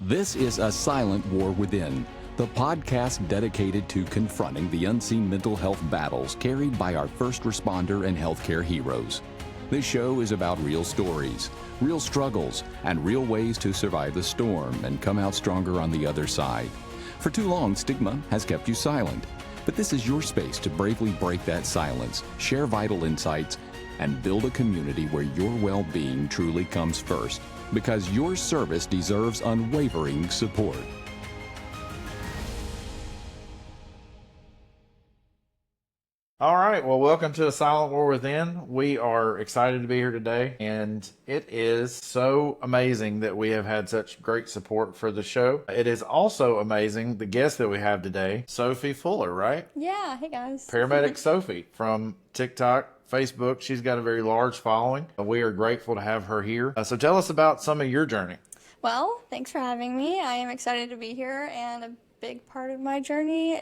This is A Silent War Within, the podcast dedicated to confronting the unseen mental health battles carried by our first responder and healthcare heroes. This show is about real stories, real struggles, and real ways to survive the storm and come out stronger on the other side. For too long, stigma has kept you silent, but this is your space to bravely break that silence, share vital insights, and build a community where your well-being truly comes first, because your service deserves unwavering support. All right, well, welcome to A Silent War Within. We are excited to be here today, and it is so amazing that we have had such great support for the show. It is also amazing, the guest that we have today, Sophie Fuller, right? Yeah, hey guys. Paramedic Sophie from TikTok, Facebook. She's got a very large following. We are grateful to have her here. So tell us about some of your journey. Well, thanks for having me. I am excited to be here, and a big part of my journey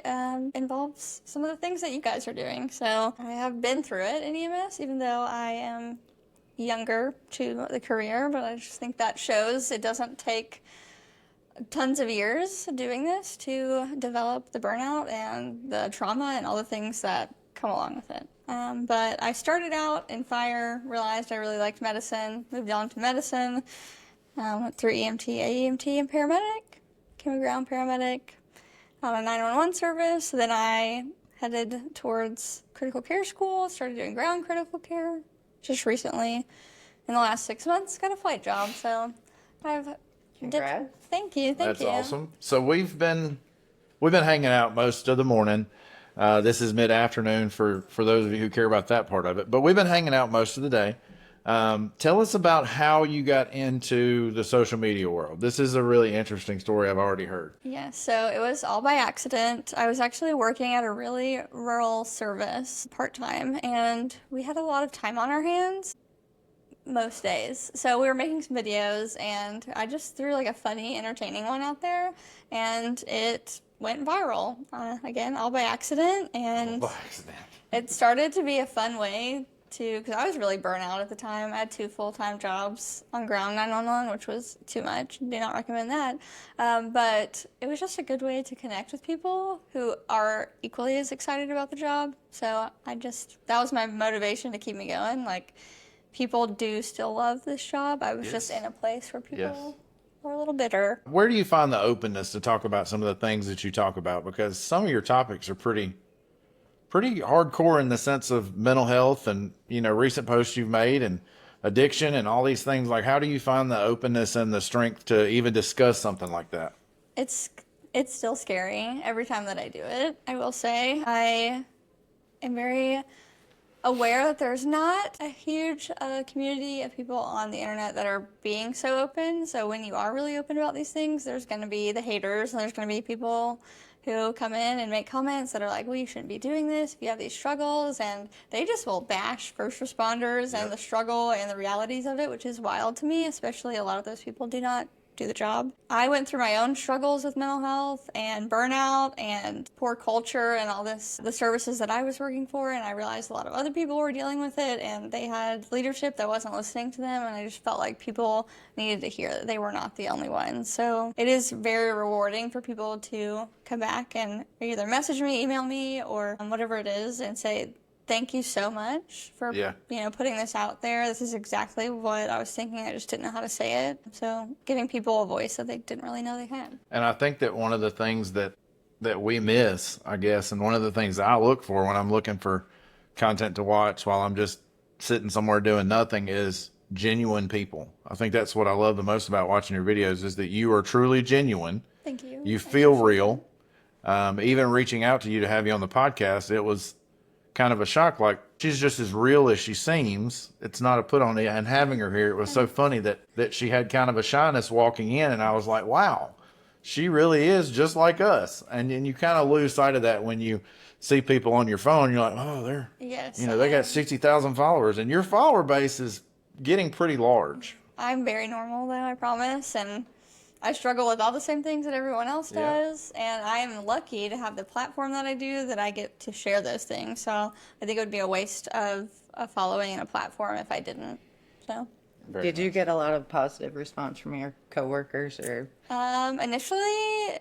involves some of the things that you guys are doing. So I have been through it in EMS, even though I am younger to the career, but I just think that shows it doesn't take tons of years doing this to develop the burnout and the trauma and all the things that come along with it. But I started out in fire, realized I really liked medicine, moved on to medicine, went through EMT, AEMT, and paramedic, became a ground paramedic, on a 911 service. Then I headed towards critical care school, started doing ground critical care. Just recently, in the last 6 months, got a flight job. So I've Congrats. Thank you. That's awesome. So we've been hanging out most of the morning. This is mid-afternoon for those of you who care about that part of it. But we've been hanging out most of the day. Tell us about how you got into the social media world. This is a really interesting story I've already heard. Yeah, so it was all by accident. I was actually working at a really rural service part-time, and we had a lot of time on our hands most days. So we were making some videos, and I just threw like a funny, entertaining one out there, and it went viral. Again, all by accident, and it started to be a fun way because I was really burnt out at the time. I had 2 full-time jobs on ground 911, which was too much. Do not recommend that. But it was just a good way to connect with people who are equally as excited about the job. So that was my motivation to keep me going. Like, people do still love this job. I was just in a place where people were a little bitter. Where do you find the openness to talk about some of the things that you talk about? Because some of your topics are pretty hardcore in the sense of mental health and, recent posts you've made and addiction and all these things. Like, how do you find the openness and the strength to even discuss something like that? It's still scary every time that I do it. I will say I am very aware that there's not a huge community of people on the internet that are being so open. So when you are really open about these things, there's going to be the haters, and there's going to be people who come in and make comments that are like, well, you shouldn't be doing this if you have these struggles, and they just will bash first responders and the struggle and the realities of it, which is wild to me, especially a lot of those people do not do the job. I went through my own struggles with mental health and burnout and poor culture and all this, the services that I was working for, and I realized a lot of other people were dealing with it, and they had leadership that wasn't listening to them, and I just felt like people needed to hear that they were not the only ones. So it is very rewarding for people to come back and either message me, email me, or whatever it is, and say, thank you so much for putting this out there. This is exactly what I was thinking. I just didn't know how to say it. So giving people a voice that they didn't really know they had. And I think that one of the things that we miss, I guess, and one of the things I look for when I'm looking for content to watch while I'm just sitting somewhere doing nothing is genuine people. I think that's what I love the most about watching your videos, is that you are truly genuine. Thank you. You feel real. Even reaching out to you to have you on the podcast, it was kind of a shock. Like, she's just as real as she seems. It's not a put on it. And having her here, it was so funny that she had kind of a shyness walking in, and I was like, wow, she really is just like us. And then you kind of lose sight of that when you see people on your phone. You're like, oh, they got 60,000 followers, and your follower base is getting pretty large. I'm very normal though, I promise, and I struggle with all the same things that everyone else does, and I am lucky to have the platform that I do, that I get to share those things. So I think it would be a waste of a following and a platform if I didn't. So Did you get a lot of positive response from your coworkers or? Initially,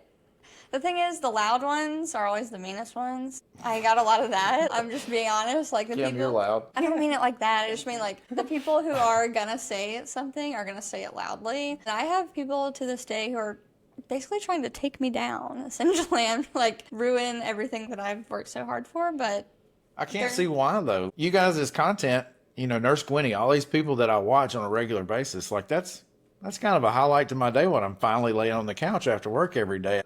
the thing is, the loud ones are always the meanest ones. I got a lot of that. I'm just being honest. Like the Kim, people. you're loud. I don't mean it like that. I just mean like the people who are gonna say something are gonna say it loudly. And I have people to this day who are basically trying to take me down, essentially, and like ruin everything that I've worked so hard for. But I can't see why though. You guys' content, Nurse Gwynnie, all these people that I watch on a regular basis, like that's kind of a highlight to my day when I'm finally laying on the couch after work every day.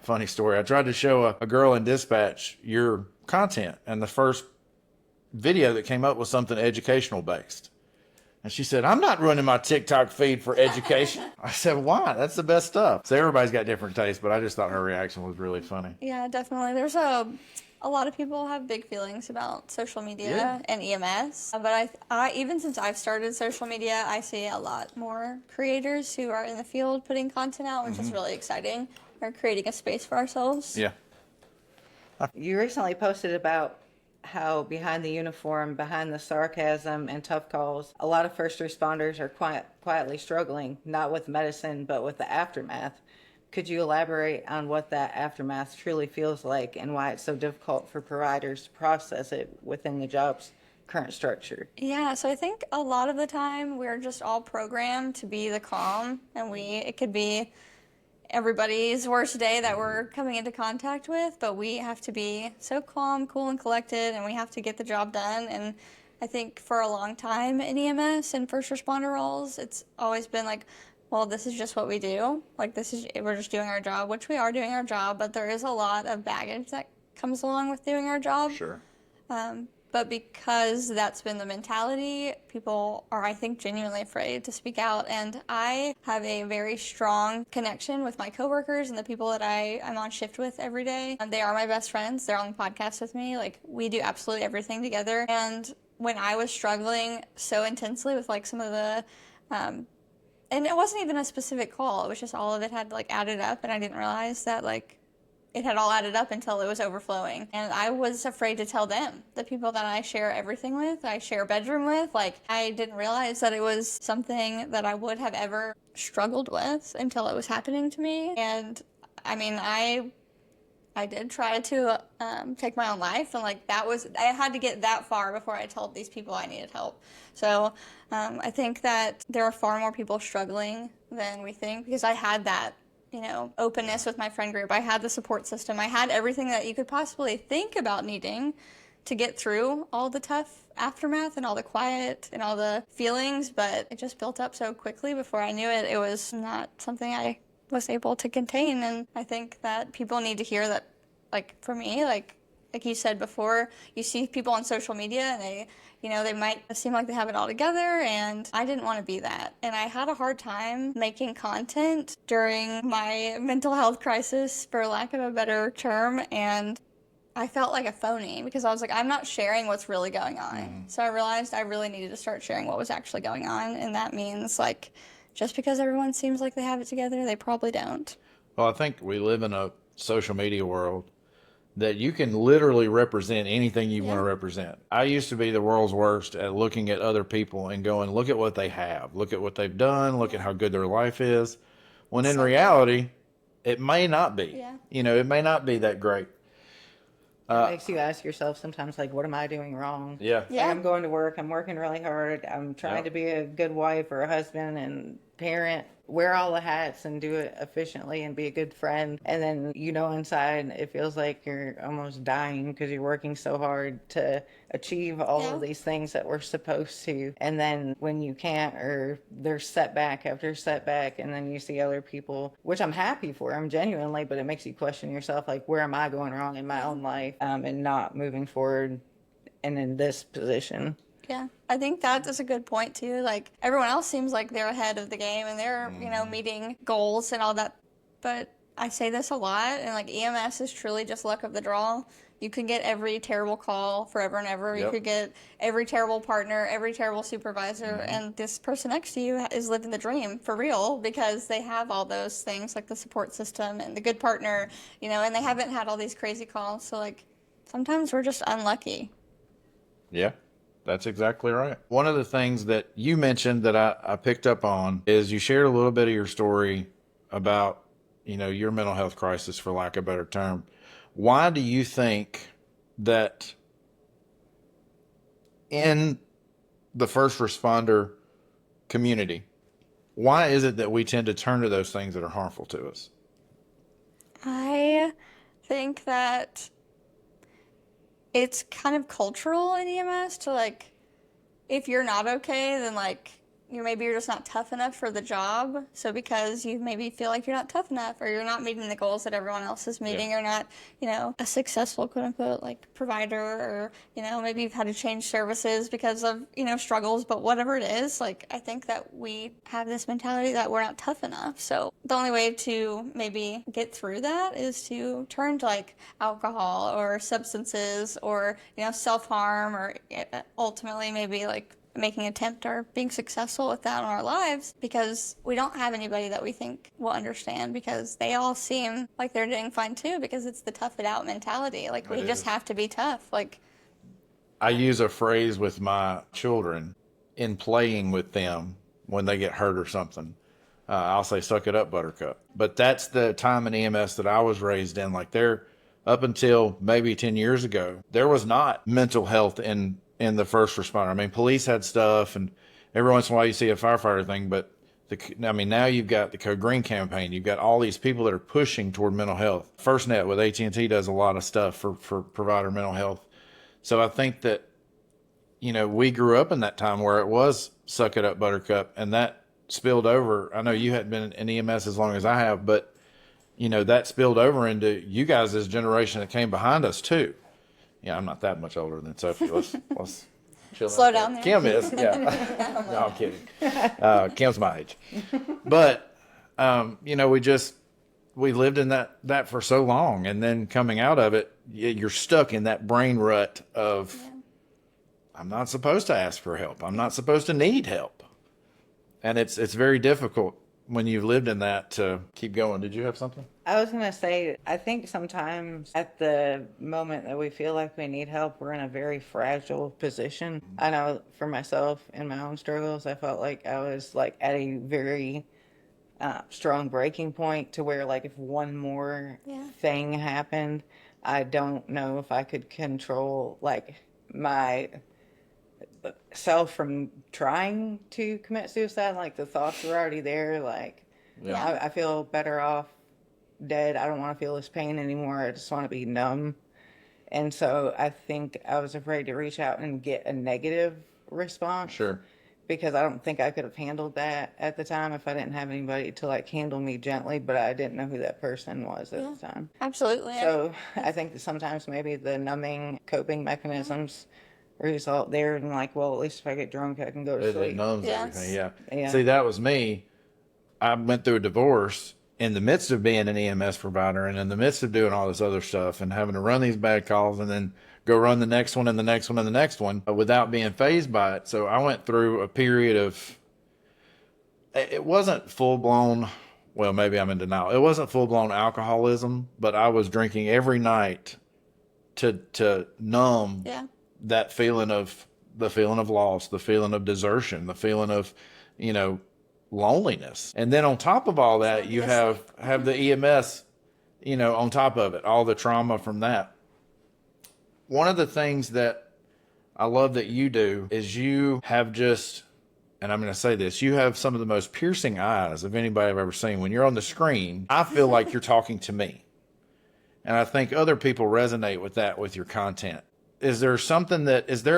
Funny story. I tried to show a girl in dispatch your content, and the first video that came up was something educational based. And she said, "I'm not running my TikTok feed for education." I said, "Why? That's the best stuff." So everybody's got different tastes, but I just thought her reaction was really funny. yeah, definitely. There's a lot of people have big feelings about social media and EMS. But I even since I've started social media, I see a lot more creators who are in the field putting content out, which is really exciting. We're creating a space for ourselves. Yeah. You recently posted about how behind the uniform, behind the sarcasm and tough calls, a lot of first responders are quietly struggling, not with medicine, but with the aftermath. Could you elaborate on what that aftermath truly feels like and why it's so difficult for providers to process it within the job's current structure? Yeah, so I think a lot of the time we're just all programmed to be the calm, and it could be everybody's worst day that we're coming into contact with, but we have to be so calm, cool, and collected, and we have to get the job done. And I think for a long time in EMS and first responder roles, it's always been like, well, this is just what we do. Like, we're just doing our job, which we are doing our job, but there is a lot of baggage that comes along with doing our job. Sure. But because that's been the mentality, people are, I think, genuinely afraid to speak out. And I have a very strong connection with my coworkers and the people that I'm on shift with every day. And they are my best friends. They're on the podcast with me. Like, we do absolutely everything together. And when I was struggling so intensely with like some of the, and it wasn't even a specific call. It was just all of it had like added up, and I didn't realize that like it had all added up until it was overflowing. And I was afraid to tell them, the people that I share everything with, I share a bedroom with. Like, I didn't realize that it was something that I would have ever struggled with until it was happening to me. And I mean, I did try to take my own life, and like I had to get that far before I told these people I needed help. So I think that there are far more people struggling than we think, because I had that openness with my friend group. I had the support system. I had everything that you could possibly think about needing to get through all the tough aftermath and all the quiet and all the feelings, but it just built up so quickly before I knew it. It was not something I was able to contain. And I think that people need to hear that, like, for me, like you said before, you see people on social media and they might seem like they have it all together, and I didn't want to be that. And I had a hard time making content during my mental health crisis, for lack of a better term, and I felt like a phony because I was like, I'm not sharing what's really going on. So I realized I really needed to start sharing what was actually going on, and that means, like, just because everyone seems like they have it together, they probably don't. Well, I think we live in a social media world that you can literally represent anything you want to represent. I used to be the world's worst at looking at other people and going, look at what they have, look at what they've done, look at how good their life is. When in reality, it may not be. Yeah. It may not be that great. It makes you ask yourself sometimes, like, what am I doing wrong? Yeah. Yeah. Like, I'm going to work, I'm working really hard, I'm trying to be a good wife or a husband and parent, wear all the hats and do it efficiently and be a good friend. And then, inside it feels like you're almost dying because you're working so hard to achieve all of these things that we're supposed to. And then when you can't, or there's setback after setback, and then you see other people, which I'm happy for, I'm genuinely, but it makes you question yourself, like, where am I going wrong in my own life, and not moving forward and in this position. Yeah, I think that is a good point too. Like, everyone else seems like they're ahead of the game and they're, meeting goals and all that. But I say this a lot, and like, EMS is truly just luck of the draw. You could get every terrible call forever and ever. You could get every terrible partner, every terrible supervisor, and this person next to you is living the dream for real, because they have all those things, like the support system and the good partner, and they haven't had all these crazy calls. So like, sometimes we're just unlucky. Yeah. That's exactly right. One of the things that you mentioned that I picked up on is you shared a little bit of your story about, your mental health crisis, for lack of a better term. Why do you think that in the first responder community, why is it that we tend to turn to those things that are harmful to us? I think that it's kind of cultural in EMS to like, if you're not okay, then like you're just not tough enough for the job. So because you maybe feel like you're not tough enough, or you're not meeting the goals that everyone else is meeting, or not, a successful quote unquote like provider, or maybe you've had to change services because of struggles. But whatever it is, like I think that we have this mentality that we're not tough enough. So the only way to maybe get through that is to turn to like alcohol or substances, or self-harm, or ultimately maybe like making an attempt or being successful with that in our lives, because we don't have anybody that we think will understand, because they all seem like they're doing fine too, because it's the tough it out mentality. Like we just have to be tough. Like I use a phrase with my children in playing with them when they get hurt or something. I'll say, suck it up, buttercup. But that's the time in EMS that I was raised in. Like up until maybe 10 years ago, there was not mental health in the first responder. I mean, police had stuff, and every once in a while you see a firefighter thing, but now you've got the Code Green campaign. You've got all these people that are pushing toward mental health. FirstNet with AT&T does a lot of stuff for provider mental health. So I think that, we grew up in that time where it was suck it up, buttercup, and that spilled over. I know you hadn't been in EMS as long as I have, but, that spilled over into you guys' generation that came behind us too. Yeah, I'm not that much older than Sophie. Let's chill. Slow down there. Kim is, yeah. No, I'm kidding. Kim's my age. But, we lived in that for so long. And then coming out of it, you're stuck in that brain rut of, I'm not supposed to ask for help. I'm not supposed to need help. And it's very difficult when you've lived in that to keep going. Did you have something? I was going to say, I think sometimes at the moment that we feel like we need help, we're in a very fragile position. I know for myself in my own struggles, I felt like I was like at a very strong breaking point, to where like if one more thing happened, I don't know if I could control like my self from trying to commit suicide. Like the thoughts were already there. Like I feel better off dead. I don't want to feel this pain anymore. I just want to be numb. And so I think I was afraid to reach out and get a negative response. Sure. Because I don't think I could have handled that at the time if I didn't have anybody to like handle me gently, but I didn't know who that person was at the time. Absolutely. So I think that sometimes maybe the numbing coping mechanisms result there, and like, well, at least if I get drunk, I can go to sleep. It numbs everything, Yeah. See, that was me. I went through a divorce in the midst of being an EMS provider, and in the midst of doing all this other stuff and having to run these bad calls and then go run the next one and the next one and the next one without being fazed by it. So I went through a period of, it wasn't full-blown, well, maybe I'm in denial. It wasn't full-blown alcoholism, but I was drinking every night to numb that feeling of, the feeling of loss, the feeling of desertion, the feeling of, loneliness. And then on top of all that, you have the EMS, on top of it, all the trauma from that. One of the things that I love that you do is you have just, and I'm going to say this, you have some of the most piercing eyes of anybody I've ever seen. When you're on the screen, I feel like you're talking to me. And I think other people resonate with that, with your content. Is there a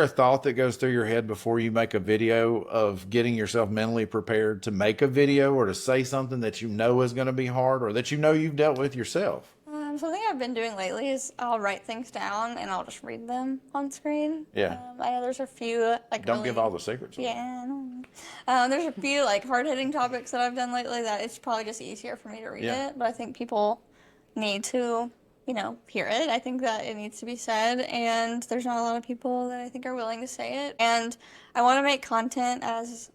thought that goes through your head before you make a video of getting yourself mentally prepared to make a video or to say something that is going to be hard or that you've dealt with yourself? Something I've been doing lately is I'll write things down and I'll just read them on screen. Yeah. I know there's a few Don't give all the secrets away. Yeah. There's a few hard-hitting topics that I've done lately that it's probably just easier for me to read it, but I think people need to hear it. I think that it needs to be said, and there's not a lot of people that I think are willing to say it. And I want to make content as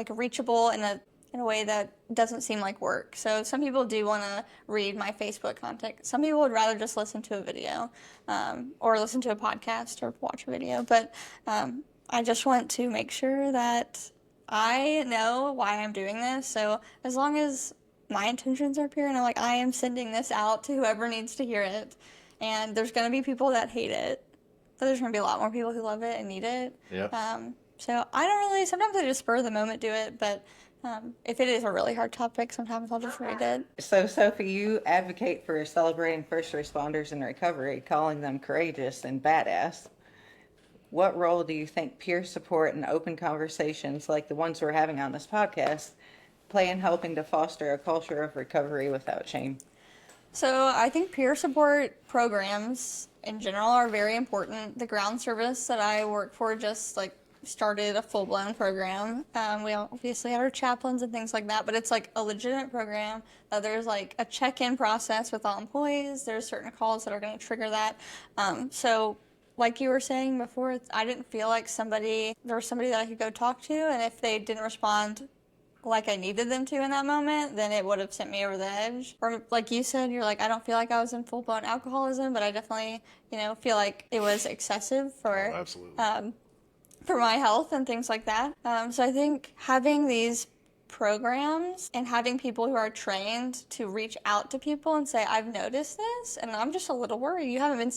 reachable in a way that doesn't seem like work. So some people do want to read my Facebook content. Some people would rather just listen to a video, or listen to a podcast or watch a video. But I just want to make sure that I know why I'm doing this. So as long as my intentions are pure and I'm like, I am sending this out to whoever needs to hear it. And there's going to be people that hate it, but there's going to be a lot more people who love it and need it. Yep. So I don't really, sometimes I just spur of the moment do it, but if it is a really hard topic, sometimes I'll just read it. So, Sophie, you advocate for celebrating first responders in recovery, calling them courageous and badass. What role do you think peer support and open conversations like the ones we're having on this podcast play in helping to foster a culture of recovery without shame? So I think peer support programs in general are very important. The ground service that I work for just started a full-blown program. We obviously have our chaplains and things like that, but it's like a legitimate program. There's like a check-in process with all employees. There's certain calls that are going to trigger that. So like you were saying before, I didn't feel like there was somebody that I could go talk to, and if they didn't respond like I needed them to in that moment, then it would have sent me over the edge. Or like you said, you're like, I don't feel like I was in full-blown alcoholism, but I definitely, feel like it was excessive for Absolutely. For my health and things like that. So I think having these programs and having people who are trained to reach out to people and say, I've noticed this and I'm just a little worried. You haven't been,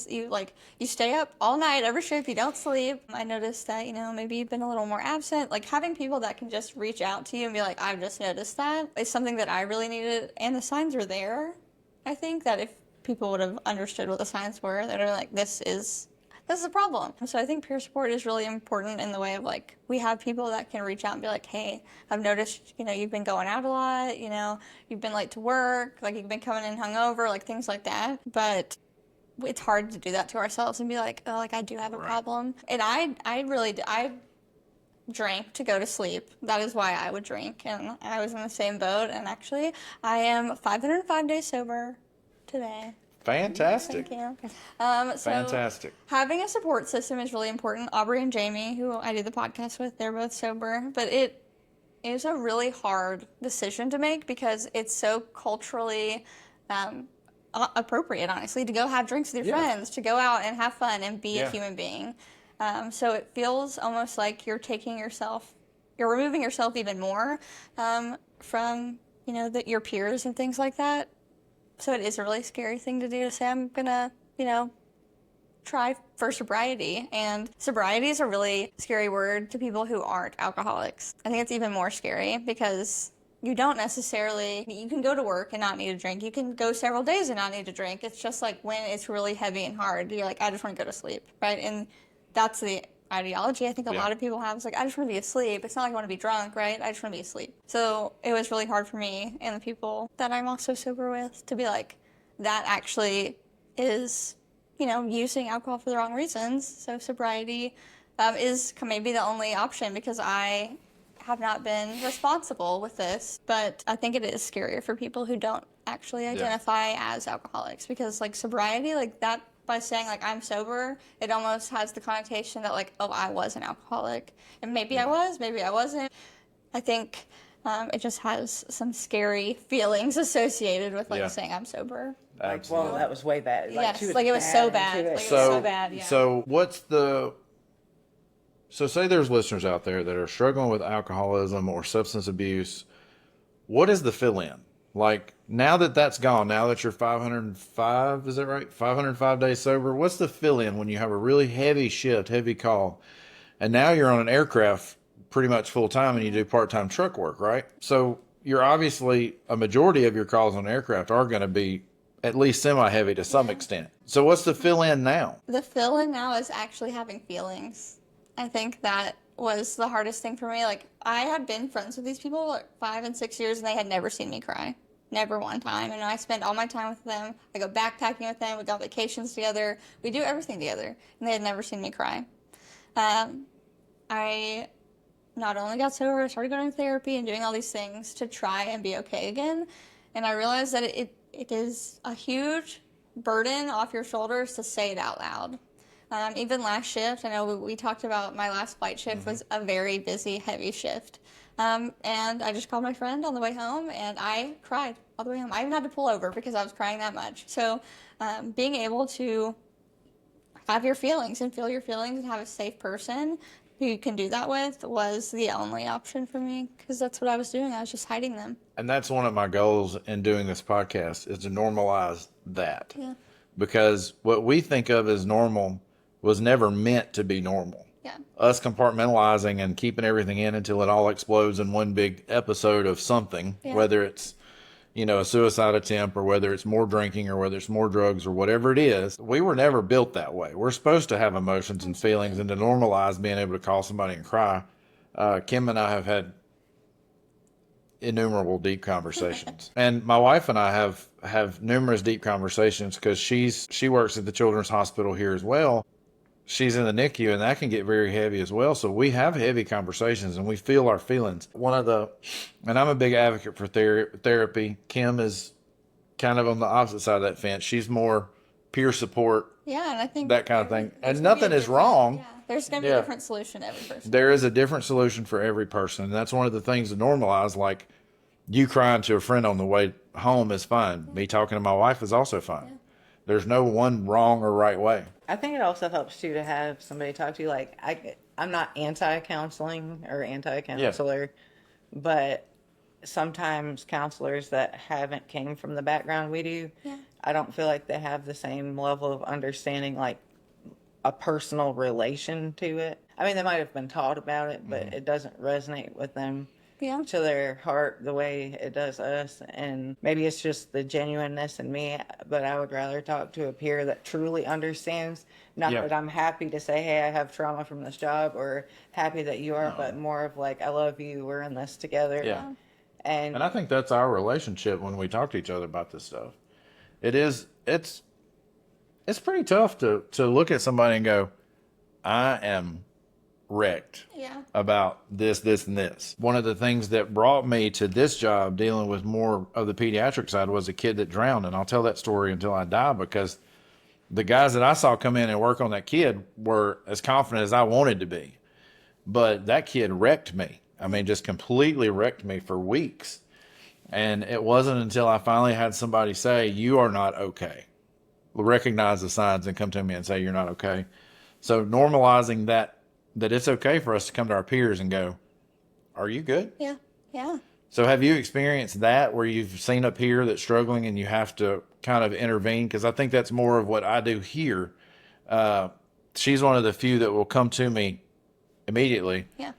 you stay up all night, every shift, you don't sleep. I noticed that, maybe you've been a little more absent. Like having people that can just reach out to you and be like, I've just noticed that is something that I really needed. And the signs are there. I think that if people would have understood what the signs were, that are like, this is a problem. So I think peer support is really important in the way of we have people that can reach out and be like, hey, I've noticed, you've been going out a lot, you've been late to work, you've been coming in hungover, things like that. But it's hard to do that to ourselves and be like, oh, I do have a problem. And I drank to go to sleep. That is why I would drink. And I was in the same boat. And actually, I am 505 days sober today. Fantastic. Thank you. Fantastic. Having a support system is really important. Aubrey and Jamie, who I do the podcast with, they're both sober, but it is a really hard decision to make because it's so culturally appropriate, honestly, to go have drinks with your friends, to go out and have fun and be a human being. So it feels almost like you're removing yourself even more from, your peers and things like that. So it is a really scary thing to do, to say, I'm going to, try for sobriety. And sobriety is a really scary word to people who aren't alcoholics. I think it's even more scary because you can go to work and not need a drink. You can go several days and not need to drink. It's just when it's really heavy and hard, you're like, I just want to go to sleep, right? And that's the ideology I think a lot of people have. It's I just want to be asleep. It's not like I want to be drunk, right? I just want to be asleep. So it was really hard for me and the people that I'm also sober with to be like, that actually is, using alcohol for the wrong reasons. So sobriety is maybe the only option because I have not been responsible with this. But I think it is scarier for people who don't actually identify as alcoholics because sobriety, that, by saying I'm sober, it almost has the connotation that I was an alcoholic. And maybe I was, maybe I wasn't. I think it just has some scary feelings associated with saying I'm sober. Well, that was way bad. Yes, it was so bad. It was so bad, yeah. So say there's listeners out there that are struggling with alcoholism or substance abuse. What is the fill-in? Now that that's gone, now that you're 505, is that right? 505 days sober, what's the fill-in when you have a really heavy shift, heavy call, and now you're on an aircraft pretty much full-time and you do part-time truck work, right? So you're obviously, a majority of your calls on aircraft are going to be at least semi-heavy to some extent. So what's the fill-in now? The fill-in now is actually having feelings. I think that was the hardest thing for me. I had been friends with these people 5 and 6 years and they had never seen me cry. Never one time. And I spend all my time with them. I go backpacking with them. We go on vacations together. We do everything together. And they had never seen me cry. I not only got sober, I started going to therapy and doing all these things to try and be okay again. And I realized that it is a huge burden off your shoulders to say it out loud. Even last shift, I know we talked about my last flight shift was a very busy, heavy shift. And I just called my friend on the way home and I cried all the way home. I even had to pull over because I was crying that much. So being able to have your feelings and feel your feelings and have a safe person who you can do that with was the only option for me, because that's what I was doing. I was just hiding them. And that's one of my goals in doing this podcast, is to normalize that. Yeah. Because what we think of as normal was never meant to be normal. Yeah. Us compartmentalizing and keeping everything in until it all explodes in one big episode of something, Yeah. whether it's, you know, a suicide attempt, or whether it's more drinking, or whether it's more drugs, or whatever it is. We were never built that way. We're supposed to have emotions and feelings, and to normalize being able to call somebody and cry. Kim and I have had innumerable deep conversations, and my wife and I have numerous deep conversations, because she works at the Children's Hospital here as well. She's in the NICU, and that can get very heavy as well. So we have heavy conversations, and we feel our feelings. And I'm a big advocate for therapy. Kim is kind of on the opposite side of that fence. She's more peer support, Yeah, and I think that kind of thing. there's And gonna be nothing a is different- wrong. Yeah, there's going to be Yeah. a different solution to every person. There is a different solution for every person. And that's one of the things to normalize. Like, you crying to a friend on the way home is fine. Me talking to my wife is also fine. There's no one wrong or right way. I think it also helps too to have somebody talk to you. Like I'm not anti-counseling or anti-counselor, but sometimes counselors that haven't came from the background we do, I don't feel like they have the same level of understanding, like a personal relation to it. I mean, they might have been taught about it, but it doesn't resonate with them Yeah. to their heart the way it does us. And maybe it's just the genuineness in me, but I would rather talk to a peer that truly understands. Not Yeah. that I'm happy to say, hey, I have trauma from this job, or happy that you are, but more of like, I love you, we're in this together. Yeah. And And I think that's our relationship when we talk to each other about this stuff. It's pretty tough to look at somebody and go, I am wrecked Yeah. about this, and this. One of the things that brought me to this job, dealing with more of the pediatric side, was a kid that drowned. And I'll tell that story until I die, because the guys that I saw come in and work on that kid were as confident as I wanted to be. But that kid wrecked me. I mean, just completely wrecked me for weeks. And it wasn't until I finally had somebody say, you are not okay. Recognize the signs and come to me and say, you're not okay. So normalizing that it's okay for us to come to our peers and go, are you good? Yeah. Yeah. So have you experienced that, where you've seen a peer that's struggling and you have to kind of intervene? Because I think that's more of what I do here. She's one of the few that will come to me immediately. Yeah.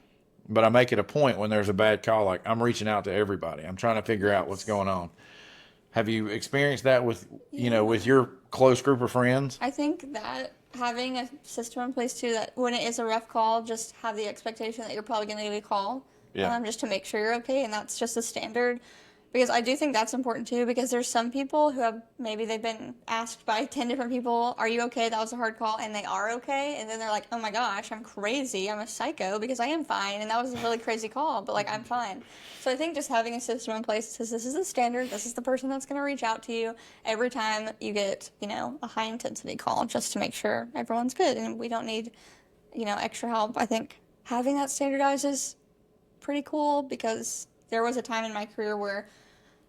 But I make it a point when there's a bad call, like I'm reaching out to everybody. I'm trying to figure out what's going on. Have you experienced that with, with your close group of friends? I think that having a system in place too, that when it is a rough call, just have the expectation that you're probably going to get a call, just to make sure you're okay, and that's just a standard. Because I do think that's important too, because there's some people who have, maybe they've been asked by 10 different people, are you okay? That was a hard call, and they are okay, and then they're like, oh my gosh, I'm crazy, I'm a psycho, because I am fine, and that was a really crazy call, but like, I'm fine. So I think just having a system in place says, this is the standard, this is the person that's going to reach out to you every time you get, a high intensity call, just to make sure everyone's good, and we don't need, extra help. I think having that standardized is pretty cool, because there was a time in my career where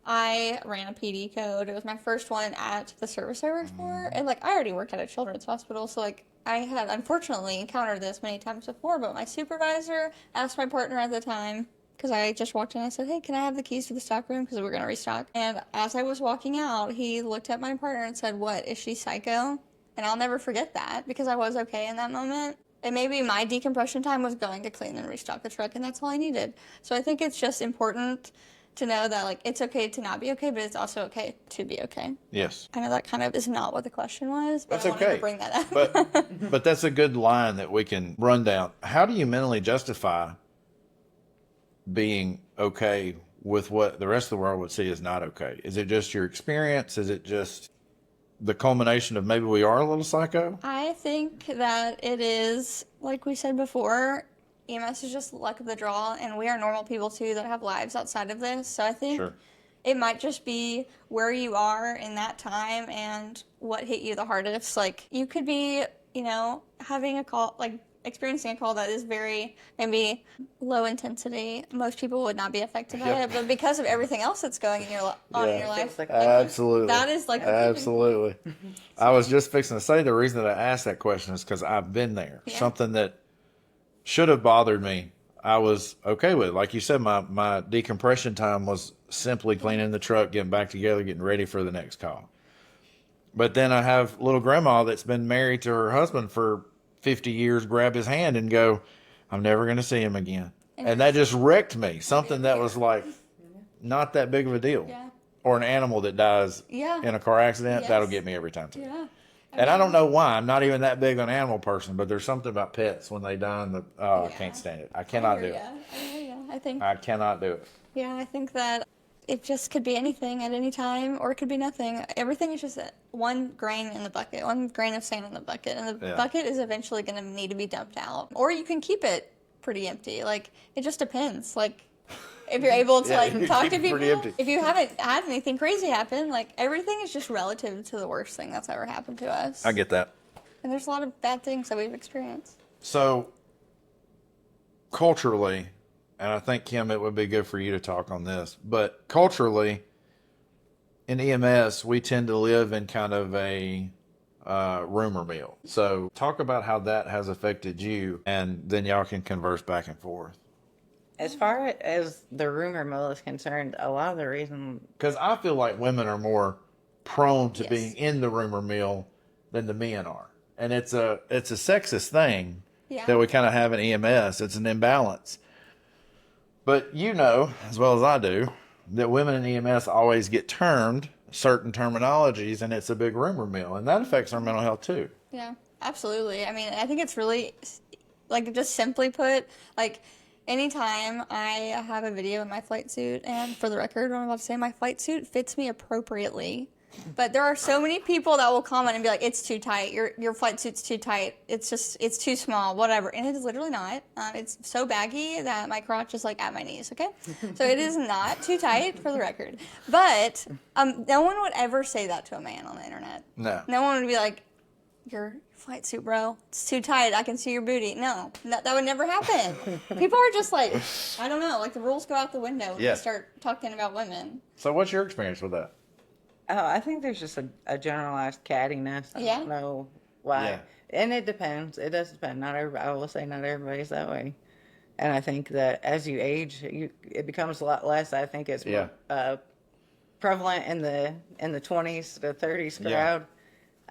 I ran a PD code. It was my first one at the service I worked for. And, I already worked at a children's hospital, so, I had unfortunately encountered this many times before, but my supervisor asked my partner at the time, because I just walked in and I said, hey, can I have the keys to the stock room? Because we're going to restock. And as I was walking out, he looked at my partner and said, what, is she psycho? And I'll never forget that, because I was okay in that moment. And maybe my decompression time was going to clean and restock the truck, and that's all I needed. So I think it's just important to know that, it's okay to not be okay, but it's also okay to be okay. Yes. I know that kind of is not what the question was, but That's I wanted okay. to bring that up. But that's a good line that we can run down. How do you mentally justify being okay with what the rest of the world would see as not okay? Is it just your experience? Is it just the culmination of maybe we are a little psycho? I think that it is, like we said before, EMS is just luck of the draw, and we are normal people too that have lives outside of this. So I think it might just be where you are in that time and what hit you the hardest. You could be, having a call, experiencing a call that is very maybe low intensity. Most people would not be affected by it, but because of everything else that's going in your life, Absolutely. that is absolutely. I was just fixing to say the reason that I asked that question is because I've been there. Yeah. Something that should have bothered me, I was okay with it. Like you said, my decompression time was simply cleaning the truck, getting back together, getting ready for the next call. But then I have little grandma that's been married to her husband for 50 years, grab his hand and go, I'm never going to see him again. And that just wrecked me. Something that was like not that big of a deal. Yeah. Or an animal that dies Yeah. in a car accident, Yes. that'll get me every time too. Yeah. And I don't know why. I'm not even that big of an animal person, but there's something about pets when they die in the, I can't stand it. I cannot do it. I think, I cannot do it. yeah, I think that it just could be anything at any time, or it could be nothing. Everything is just one grain in the bucket, one grain of sand in the bucket, and the bucket is eventually going to need to be dumped out. Or you can keep it pretty empty. Like, it just depends. Like, if you're able to like talk to people, if you haven't had anything crazy happen, like everything is just relative to the worst thing that's ever happened to us. I get that. And there's a lot of bad things that we've experienced. So, culturally, and I think, Kim, it would be good for you to talk on this, but culturally, in EMS, we tend to live in kind of a rumor mill. So, talk about how that has affected you, and then y'all can converse back and forth. As far as the rumor mill is concerned, a lot of the reason, Because I feel like women are more prone to Yes. being in the rumor mill than the men are. And it's a sexist thing that we kind of have in EMS. It's an imbalance. But you know, as well as I do, that women in EMS always get termed certain terminologies, and it's a big rumor mill. And that affects our mental health too. Yeah, absolutely. I mean, I think it's really, like, just simply put, like, anytime I have a video in my flight suit, and for the record, what I'm about to say, my flight suit fits me appropriately. But there are so many people that will comment and be like, it's too tight. Your flight suit's too tight. It's too small, whatever. And it is literally not. It's so baggy that my crotch is like at my knees, okay? So it is not too tight, for the record. But no one would ever say that to a man on the internet. No. No one would be like, your flight suit, bro, it's too tight. I can see your booty. No, that would never happen. People are just like, I don't know, like the rules go out the window when Yeah. you start talking about women. So what's your experience with that? oh, I think there's just a generalized cattiness. I Yeah. don't know why. Yeah. And it depends. It does depend. Not everybody, I will say not everybody's that way. And I think that as you age, it becomes a lot less. I think it's more, prevalent in the 20s to 30s crowd.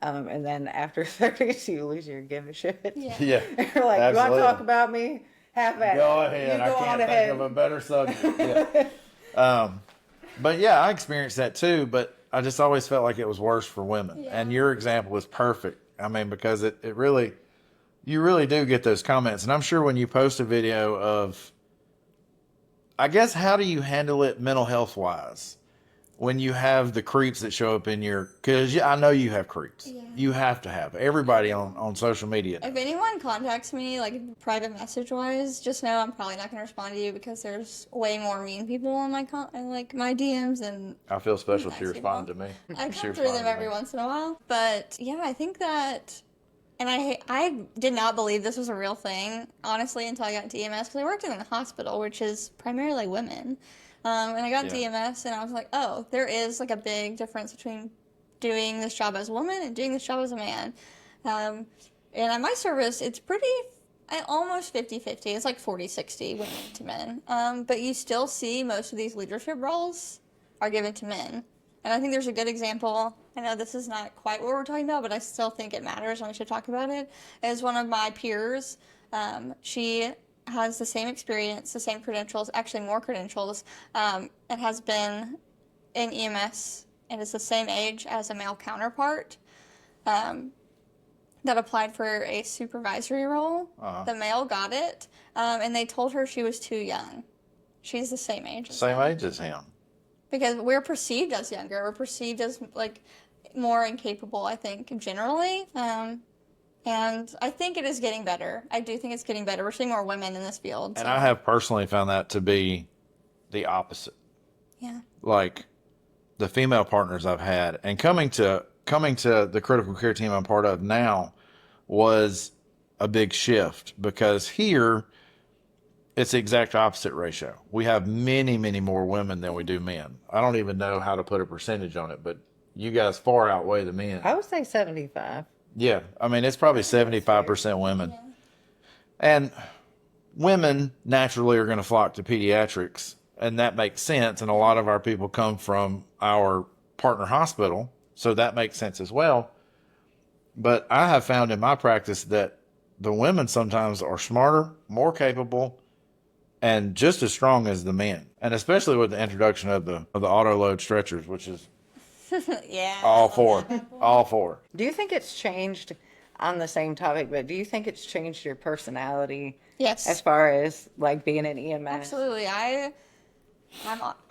And then after 30s, you lose your give a shit. Yeah. Yeah. You're like, you want Absolutely. to talk about me? Have at it. Go ahead. You I go on can't ahead. think of a better subject. Yeah. But yeah, I experienced that too, but I just always felt like it was worse for women. Yeah. And your example is perfect. I mean, because it really, you really do get those comments. And I'm sure when you post a video of, I guess, how do you handle it mental health wise? When you have the creeps that show up in your, because I know you have creeps. Yeah. You have to have everybody on social media. If anyone contacts me, like private message wise, just know I'm probably not going to respond to you because there's way more mean people in my my DMs, and I feel special Nice she responded to me. I She come through them responded to every me. once in a while. But yeah, I think that, and I did not believe this was a real thing, honestly, until I got into EMS, because I worked in a hospital, which is primarily women. And I got into EMS, and I was like, oh, there is like a big difference between doing this job as a woman and doing this job as a man. And at my service, it's pretty, almost 50-50. It's like 40-60 women to men. But you still see most of these leadership roles are given to men. And I think there's a good example. I know this is not quite what we're talking about, but I still think it matters and we should talk about it. Is one of my peers. She has the same experience, the same credentials, actually more credentials, and has been in EMS and is the same age as a male counterpart that applied for a supervisory role. The male got it, and they told her she was too young. She's the same age as Same him. age as him. Because we're perceived as younger. We're perceived as, like, more incapable, I think, generally. And I think it is getting better. I do think it's getting better. We're seeing more women in this field. And so. I have personally found that to be the opposite. Yeah. Like the female partners I've had, and coming to the critical care team I'm part of now was a big shift, because here it's the exact opposite ratio. We have many, many more women than we do men. I don't even know how to put a percentage on it, but you guys far outweigh the men. I would say 75. Yeah, I mean, it's probably 75% women. Yeah. And women naturally are going to flock to pediatrics, and that makes sense. And a lot of our people come from our partner hospital, so that makes sense as well. But I have found in my practice that the women sometimes are smarter, more capable, and just as strong as the men. And especially with the introduction of the auto load stretchers, which is Yeah. all four. Do you think it's changed on the same topic, but do you think it's changed your personality Yes. as far as like being an EMS? Absolutely. I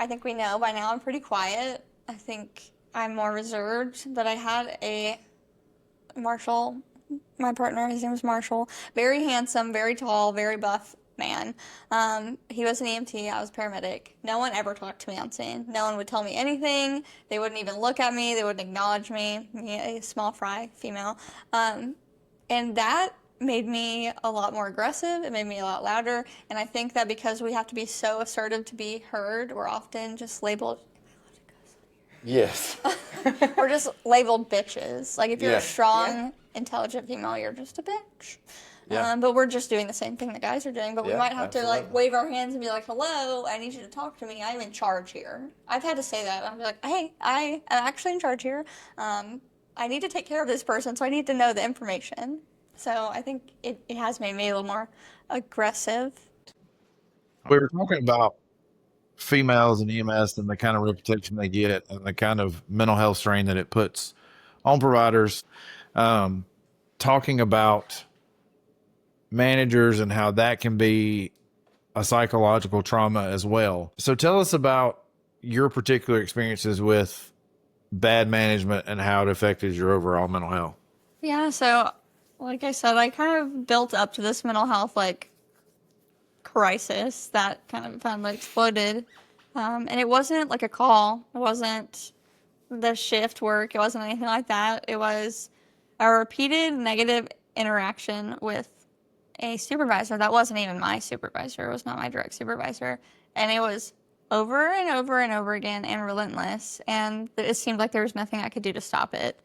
think we know by now I'm pretty quiet. I think I'm more reserved, but I had a Marshall, my partner, his name was Marshall, very handsome, very tall, very buff man. He was an EMT, I was a paramedic. No one ever talked to me on scene. No one would tell me anything. They wouldn't even look at me. They wouldn't acknowledge me. A small fry, female. And that made me a lot more aggressive. It made me a lot louder. And I think that because we have to be so assertive to be heard, we're often just labeled, Yes. we're just labeled bitches. Like if you're Yeah. a strong, intelligent female, you're just a bitch. Yeah. But we're just doing the same thing the guys are doing. But we Yeah, might have to like absolutely. wave our hands and be like, "Hello, I need you to talk to me. I'm in charge here." I've had to say that. I'm like, "Hey, I am actually in charge here. I need to take care of this person, so I need to know the information." So I think it has made me a little more aggressive. We were talking about females and EMS and the kind of reputation they get and the kind of mental health strain that it puts on providers. Talking about managers and how that can be a psychological trauma as well. So tell us about your particular experiences with bad management and how it affected your overall mental health. Yeah, so like I said, I kind of built up to this mental health like crisis that kind of finally exploded. And it wasn't like a call. It wasn't the shift work. It wasn't anything like that. It was a repeated negative interaction with a supervisor that wasn't even my supervisor. It was not my direct supervisor. And it was over and over and over again and relentless. And it seemed like there was nothing I could do to stop it.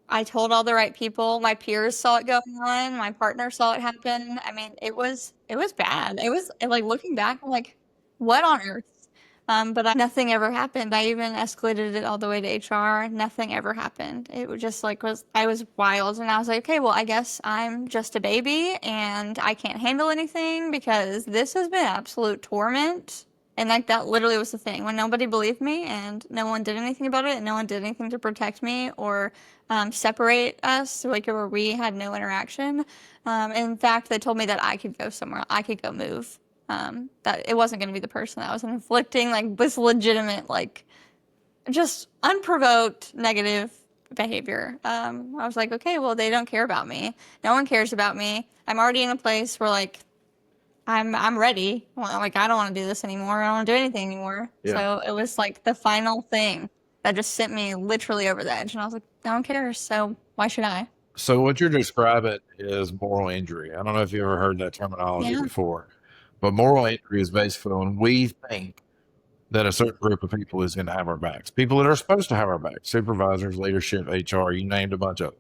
I told all the right people. My peers saw it going on. My partner saw it happen. I mean, it was bad. It was like looking back, I'm like, what on earth? But nothing ever happened. I even escalated it all the way to HR. Nothing ever happened. It was just like I was wild, and I was like, okay, well, I guess I'm just a baby, and I can't handle anything because this has been absolute torment. And like that literally was the thing when nobody believed me, and no one did anything about it, and no one did anything to protect me or separate us, like where we had no interaction. In fact, they told me that I could go somewhere. I could go move. That it wasn't going to be the person that was inflicting like this legitimate, like just unprovoked negative behavior. I was like, okay, well, they don't care about me. No one cares about me. I'm already in a place where like I'm ready. Well, like I don't want to do this anymore. I don't want to do anything anymore. Yeah. So it was like the final thing that just sent me literally over the edge. And I was like, no one cares. So why should I? So what you're describing is moral injury. I don't know if you ever heard that terminology Yeah. before, but moral injury is basically when we think that a certain group of people is going to have our backs. People that are supposed to have our backs, supervisors, leadership, HR, you named a bunch of